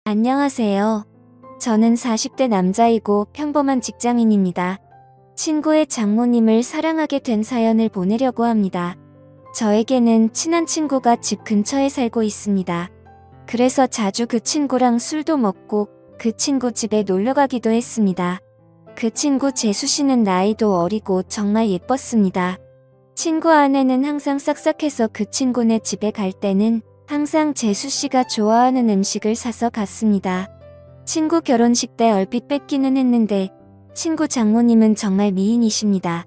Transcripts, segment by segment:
안녕하세요. 저는 40대 남자이고 평범한 직장인입니다. 친구의 장모님을 사랑하게 된 사연을 보내려고 합니다. 저에게는 친한 친구가 집 근처에 살고 있습니다. 그래서 자주 그 친구랑 술도 먹고 그 친구 집에 놀러 가기도 했습니다. 그 친구 재수 씨는 나이도 어리고 정말 예뻤습니다. 친구 아내는 항상 싹싹해서 그 친구네 집에 갈 때는 항상 재수 씨가 좋아하는 음식을 사서 갔습니다. 친구 결혼식 때 얼핏 뵙기는 했는데 친구 장모님은 정말 미인이십니다.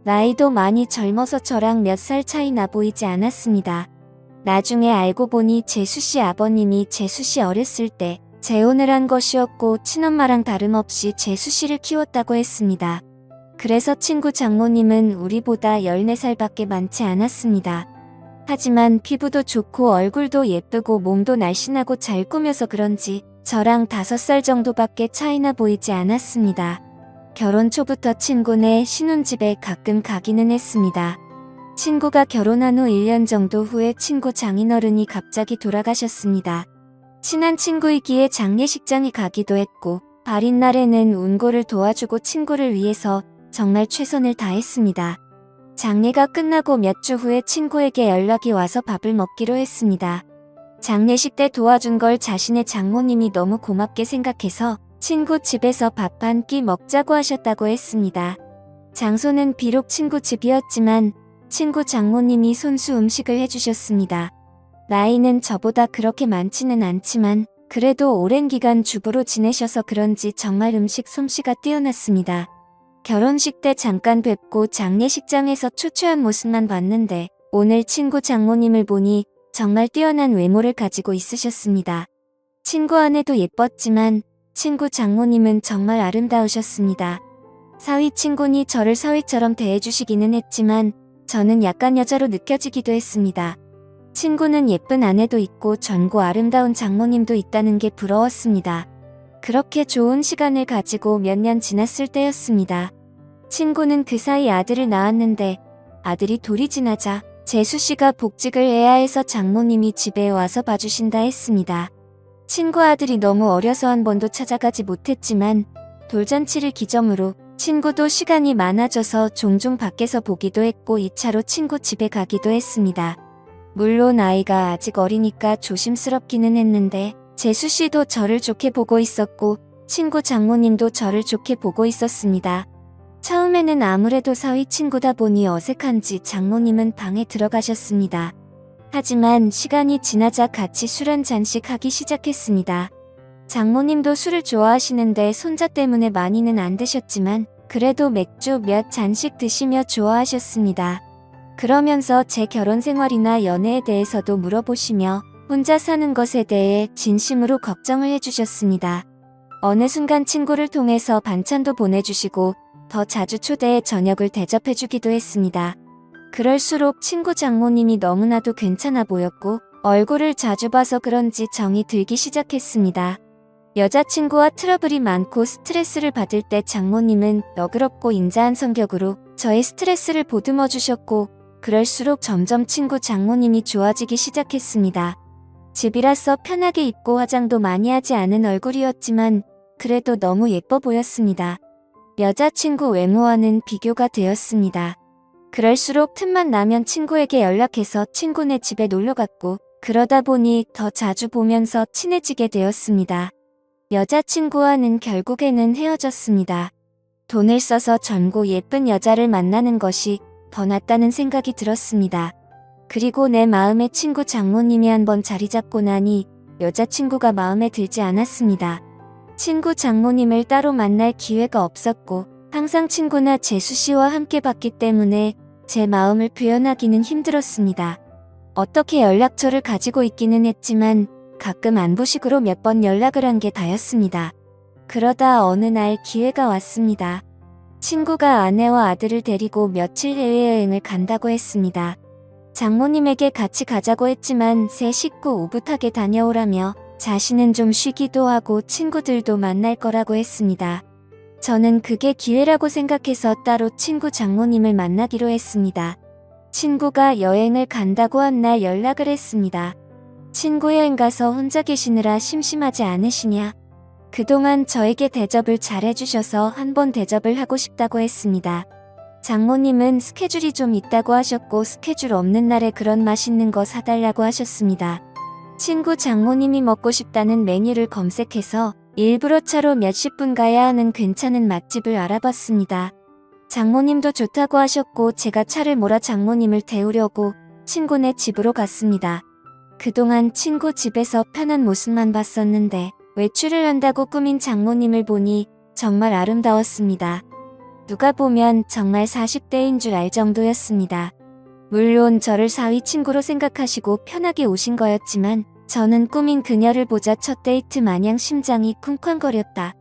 나이도 많이 젊어서 저랑 몇 살 차이 나 보이지 않았습니다. 나중에 알고 보니 재수 씨 아버님이 재수 씨 어렸을 때 재혼을 한 것이었고 친엄마랑 다름없이 재수 씨를 키웠다고 했습니다. 그래서 친구 장모님은 우리보다 14살밖에 많지 않았습니다. 하지만 피부도 좋고 얼굴도 예쁘고 몸도 날씬하고 잘 꾸며서 그런지 저랑 5살 정도밖에 차이나 보이지 않았습니다. 결혼 초부터 친구네 신혼집에 가끔 가기는 했습니다. 친구가 결혼한 후 1년 정도 후에 친구 장인어른이 갑자기 돌아가셨습니다. 친한 친구이기에 장례식장에 가기도 했고 발인 날에는 운고를 도와주고 친구를 위해서 정말 최선을 다했습니다. 장례가 끝나고 몇 주 후에 친구에게 연락이 와서 밥을 먹기로 했습니다. 장례식 때 도와준 걸 자신의 장모님이 너무 고맙게 생각해서 친구 집에서 밥 한 끼 먹자고 하셨다고 했습니다. 장소는 비록 친구 집이었지만 친구 장모님이 손수 음식을 해주셨습니다. 나이는 저보다 그렇게 많지는 않지만 그래도 오랜 기간 주부로 지내셔서 그런지 정말 음식 솜씨가 뛰어났습니다. 결혼식 때 잠깐 뵙고 장례식장에서 초췌한 모습만 봤는데 오늘 친구 장모님을 보니 정말 뛰어난 외모를 가지고 있으셨습니다. 친구 아내도 예뻤지만 친구 장모님은 정말 아름다우셨습니다. 사위 친구니 저를 사위처럼 대해주시기는 했지만 저는 약간 여자로 느껴지기도 했습니다. 친구는 예쁜 아내도 있고 젊고 아름다운 장모님도 있다는 게 부러웠습니다. 그렇게 좋은 시간을 가지고 몇 년 지났을 때였습니다. 친구는 그 사이 아들을 낳았는데 아들이 돌이 지나자 재수 씨가 복직을 해야 해서 장모님이 집에 와서 봐주신다 했습니다. 친구 아들이 너무 어려서 한 번도 찾아가지 못했지만 돌잔치를 기점으로 친구도 시간이 많아져서 종종 밖에서 보기도 했고 2차로 친구 집에 가기도 했습니다. 물론 아이가 아직 어리니까 조심스럽기는 했는데 재수 씨도 저를 좋게 보고 있었고 친구 장모님도 저를 좋게 보고 있었습니다. 처음에는 아무래도 사위 친구다 보니 어색한지 장모님은 방에 들어가셨습니다. 하지만 시간이 지나자 같이 술 한 잔씩 하기 시작했습니다. 장모님도 술을 좋아하시는데 손자 때문에 많이는 안 드셨지만 그래도 맥주 몇 잔씩 드시며 좋아하셨습니다. 그러면서 제 결혼 생활이나 연애에 대해서도 물어보시며 혼자 사는 것에 대해 진심으로 걱정을 해주셨습니다. 어느 순간 친구를 통해서 반찬도 보내주시고 더 자주 초대해 저녁을 대접해주기도 했습니다. 그럴수록 친구 장모님이 너무나도 괜찮아 보였고 얼굴을 자주 봐서 그런지 정이 들기 시작했습니다. 여자친구와 트러블이 많고 스트레스를 받을 때 장모님은 너그럽고 인자한 성격으로 저의 스트레스를 보듬어 주셨고 그럴수록 점점 친구 장모님이 좋아지기 시작했습니다. 집이라서 편하게 입고 화장도 많이 하지 않은 얼굴이었지만 그래도 너무 예뻐 보였습니다. 여자친구 외모와는 비교가 되었습니다. 그럴수록 틈만 나면 친구에게 연락해서 친구네 집에 놀러갔고 그러다 보니 더 자주 보면서 친해지게 되었습니다. 여자친구와는 결국에는 헤어졌습니다. 돈을 써서 젊고 예쁜 여자를 만나는 것이 더 낫다는 생각이 들었습니다. 그리고 내 마음의 친구 장모님이 한번 자리 잡고 나니 여자친구가 마음에 들지 않았습니다. 친구 장모님을 따로 만날 기회가 없었고 항상 친구나 재수 씨와 함께 봤기 때문에 제 마음을 표현하기는 힘들었습니다. 어떻게 연락처를 가지고 있기는 했지만 가끔 안부식으로 몇 번 연락을 한 게 다였습니다. 그러다 어느 날 기회가 왔습니다. 친구가 아내와 아들을 데리고 며칠 해외여행을 간다고 했습니다. 장모님에게 같이 가자고 했지만 새 식구 오붓하게 다녀오라며 자신은 좀 쉬기도 하고 친구들도 만날 거라고 했습니다. 저는 그게 기회라고 생각해서 따로 친구 장모님을 만나기로 했습니다. 친구가 여행을 간다고 한 날 연락을 했습니다. 친구 여행 가서 혼자 계시느라 심심하지 않으시냐? 그동안 저에게 대접을 잘해주셔서 한번 대접을 하고 싶다고 했습니다. 장모님은 스케줄이 좀 있다고 하셨고 스케줄 없는 날에 그런 맛있는 거 사달라고 하셨습니다. 친구 장모님이 먹고 싶다는 메뉴를 검색해서 일부러 차로 몇십 분 가야 하는 괜찮은 맛집을 알아봤습니다. 장모님도 좋다고 하셨고 제가 차를 몰아 장모님을 태우려고 친구네 집으로 갔습니다. 그동안 친구 집에서 편한 모습만 봤었는데 외출을 한다고 꾸민 장모님을 보니 정말 아름다웠습니다. 누가 보면 정말 40대인 줄 알 정도였습니다. 물론 저를 사위 친구로 생각하시고 편하게 오신 거였지만 저는 꾸민 그녀를 보자 첫 데이트 마냥 심장이 쿵쾅거렸다.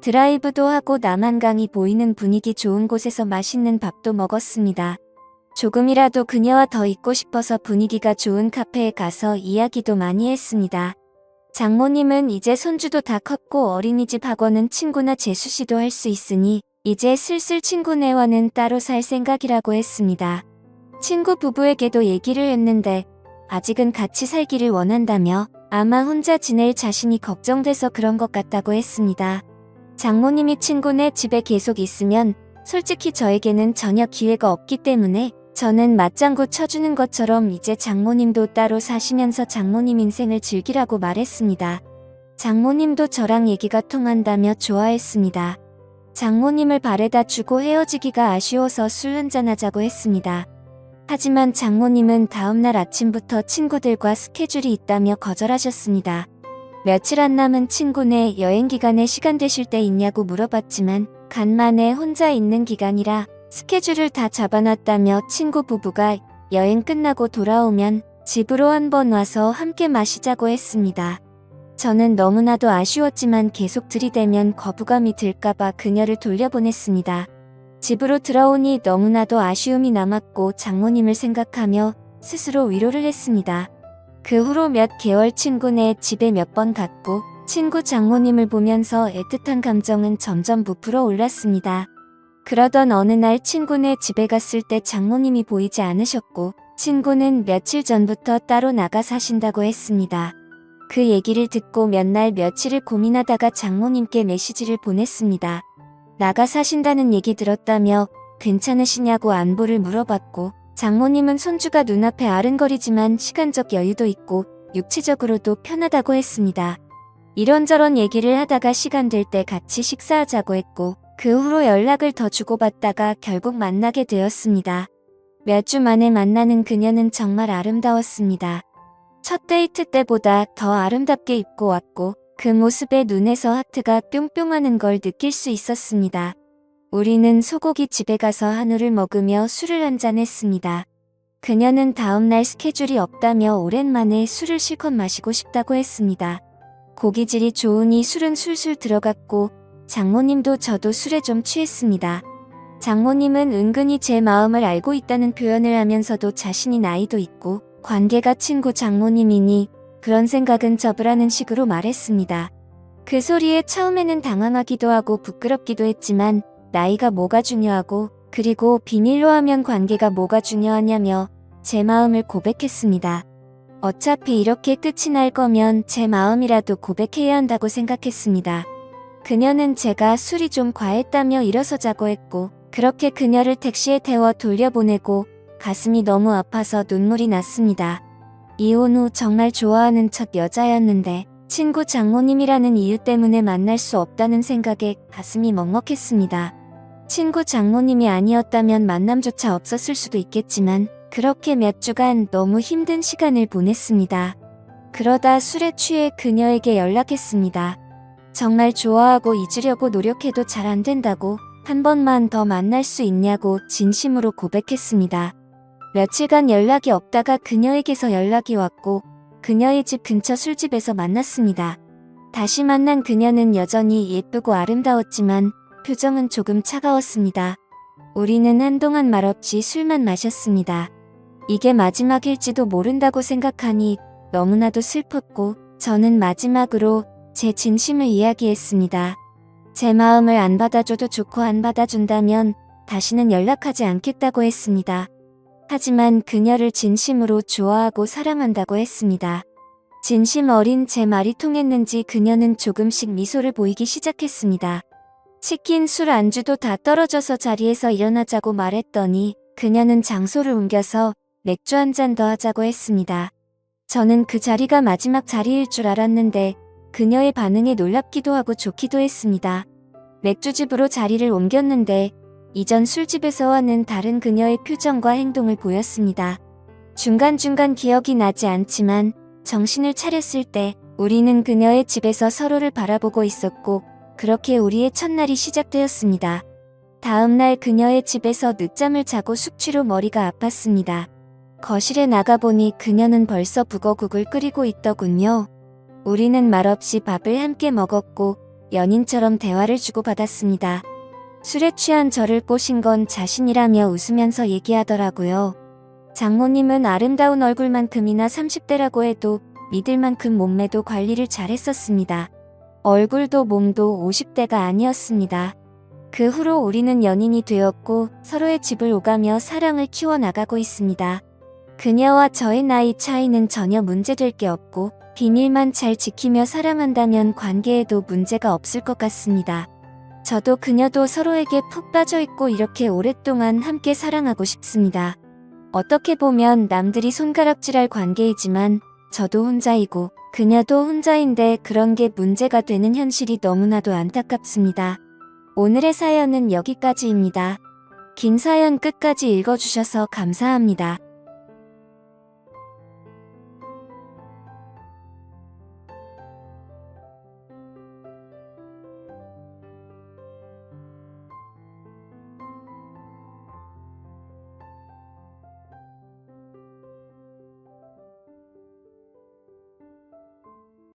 드라이브도 하고 남한강이 보이는 분위기 좋은 곳에서 맛있는 밥도 먹었습니다. 조금이라도 그녀와 더 있고 싶어서 분위기가 좋은 카페에 가서 이야기도 많이 했습니다. 장모님은 이제 손주도 다 컸고 어린이집 학원은 친구나 재수씨도 할 수 있으니 이제 슬슬 친구네와는 따로 살 생각이라고 했습니다. 친구 부부에게도 얘기를 했는데 아직은 같이 살기를 원한다며 아마 혼자 지낼 자신이 걱정돼서 그런 것 같다고 했습니다. 장모님이 친구네 집에 계속 있으면 솔직히 저에게는 전혀 기회가 없기 때문에 저는 맞장구 쳐주는 것처럼 이제 장모님도 따로 사시면서 장모님 인생을 즐기라고 말했습니다. 장모님도 저랑 얘기가 통한다며 좋아했습니다. 장모님을 발에다 주고 헤어지기가 아쉬워서 술 한잔하자고 했습니다. 하지만 장모님은 다음날 아침부터 친구들과 스케줄이 있다며 거절하셨습니다. 며칠 안 남은 친구네 여행 기간에 시간 되실 때 있냐고 물어봤지만 간만에 혼자 있는 기간이라 스케줄을 다 잡아놨다며 친구 부부가 여행 끝나고 돌아오면 집으로 한번 와서 함께 마시자고 했습니다. 저는 너무나도 아쉬웠지만 계속 들이대면 거부감이 들까봐 그녀를 돌려보냈습니다. 집으로 들어오니 너무나도 아쉬움이 남았고 장모님을 생각하며 스스로 위로를 했습니다. 그 후로 몇 개월 친구네 집에 몇 번 갔고 친구 장모님을 보면서 애틋한 감정은 점점 부풀어 올랐습니다. 그러던 어느 날 친구네 집에 갔을 때 장모님이 보이지 않으셨고 친구는 며칠 전부터 따로 나가 사신다고 했습니다. 그 얘기를 듣고 몇 날 며칠을 고민하다가 장모님께 메시지를 보냈습니다. 나가 사신다는 얘기 들었다며 괜찮으시냐고 안부를 물어봤고 장모님은 손주가 눈앞에 아른거리지만 시간적 여유도 있고 육체적으로도 편하다고 했습니다. 이런저런 얘기를 하다가 시간 될 때 같이 식사하자고 했고 그 후로 연락을 더 주고받다가 결국 만나게 되었습니다. 몇 주 만에 만나는 그녀는 정말 아름다웠습니다. 첫 데이트 때보다 더 아름답게 입고 왔고 그 모습에 눈에서 하트가 뿅뿅하는 걸 느낄 수 있었습니다. 우리는 소고기 집에 가서 한우를 먹으며 술을 한잔했습니다. 그녀는 다음날 스케줄이 없다며 오랜만에 술을 실컷 마시고 싶다고 했습니다. 고기질이 좋으니 술은 술술 들어갔고 장모님도 저도 술에 좀 취했습니다. 장모님은 은근히 제 마음을 알고 있다는 표현을 하면서도 자신이 나이도 있고 관계가 친구 장모님이니 그런 생각은 접으라는 식으로 말했습니다. 그 소리에 처음에는 당황하기도 하고 부끄럽기도 했지만 나이가 뭐가 중요하고 그리고 비밀로 하면 관계가 뭐가 중요하냐며 제 마음을 고백했습니다. 어차피 이렇게 끝이 날 거면 제 마음이라도 고백해야 한다고 생각했습니다. 그녀는 제가 술이 좀 과했다며 일어서자고 했고 그렇게 그녀를 택시에 태워 돌려보내고 가슴이 너무 아파서 눈물이 났습니다. 이혼 후 정말 좋아하는 첫 여자였는데 친구 장모님이라는 이유 때문에 만날 수 없다는 생각에 가슴이 먹먹했습니다. 친구 장모님이 아니었다면 만남조차 없었을 수도 있겠지만 그렇게 몇 주간 너무 힘든 시간을 보냈습니다. 그러다 술에 취해 그녀에게 연락했습니다. 정말 좋아하고 잊으려고 노력해도 잘 안 된다고 한 번만 더 만날 수 있냐고 진심으로 고백했습니다. 며칠간 연락이 없다가 그녀에게서 연락이 왔고 그녀의 집 근처 술집에서 만났습니다. 다시 만난 그녀는 여전히 예쁘고 아름다웠지만 표정은 조금 차가웠습니다. 우리는 한동안 말없이 술만 마셨습니다. 이게 마지막일지도 모른다고 생각하니 너무나도 슬펐고 저는 마지막으로 제 진심을 이야기했습니다. 제 마음을 안 받아줘도 좋고 안 받아준다면 다시는 연락하지 않겠다고 했습니다. 하지만 그녀를 진심으로 좋아하고 사랑한다고 했습니다. 진심 어린 제 말이 통했는지 그녀는 조금씩 미소를 보이기 시작했습니다. 시킨 술 안주도 다 떨어져서 자리에서 일어나자고 말했더니 그녀는 장소를 옮겨서 맥주 한 잔 더 하자고 했습니다. 저는 그 자리가 마지막 자리일 줄 알았는데 그녀의 반응에 놀랍기도 하고 좋기도 했습니다. 맥주집으로 자리를 옮겼는데 이전 술집에서와는 다른 그녀의 표정과 행동을 보였습니다. 중간중간 기억이 나지 않지만 정신을 차렸을 때 우리는 그녀의 집에서 서로를 바라보고 있었고 그렇게 우리의 첫날이 시작되었습니다. 다음날 그녀의 집에서 늦잠을 자고 숙취로 머리가 아팠습니다. 거실에 나가보니 그녀는 벌써 북어국을 끓이고 있더군요. 우리는 말없이 밥을 함께 먹었고 연인처럼 대화를 주고받았습니다. 술에 취한 저를 꼬신 건 자신이라며 웃으면서 얘기하더라고요. 장모님은 아름다운 얼굴만큼이나 30대라고 해도 믿을 만큼 몸매도 관리를 잘했었습니다. 얼굴도 몸도 50대가 아니었습니다. 그 후로 우리는 연인이 되었고 서로의 집을 오가며 사랑을 키워나가고 있습니다. 그녀와 저의 나이 차이는 전혀 문제될 게 없고 비밀만 잘 지키며 사랑한다면 관계에도 문제가 없을 것 같습니다. 저도 그녀도 서로에게 푹 빠져있고 이렇게 오랫동안 함께 사랑하고 싶습니다. 어떻게 보면 남들이 손가락질할 관계이지만 저도 혼자이고 그녀도 혼자인데 그런 게 문제가 되는 현실이 너무나도 안타깝습니다. 오늘의 사연은 여기까지입니다. 긴 사연 끝까지 읽어주셔서 감사합니다.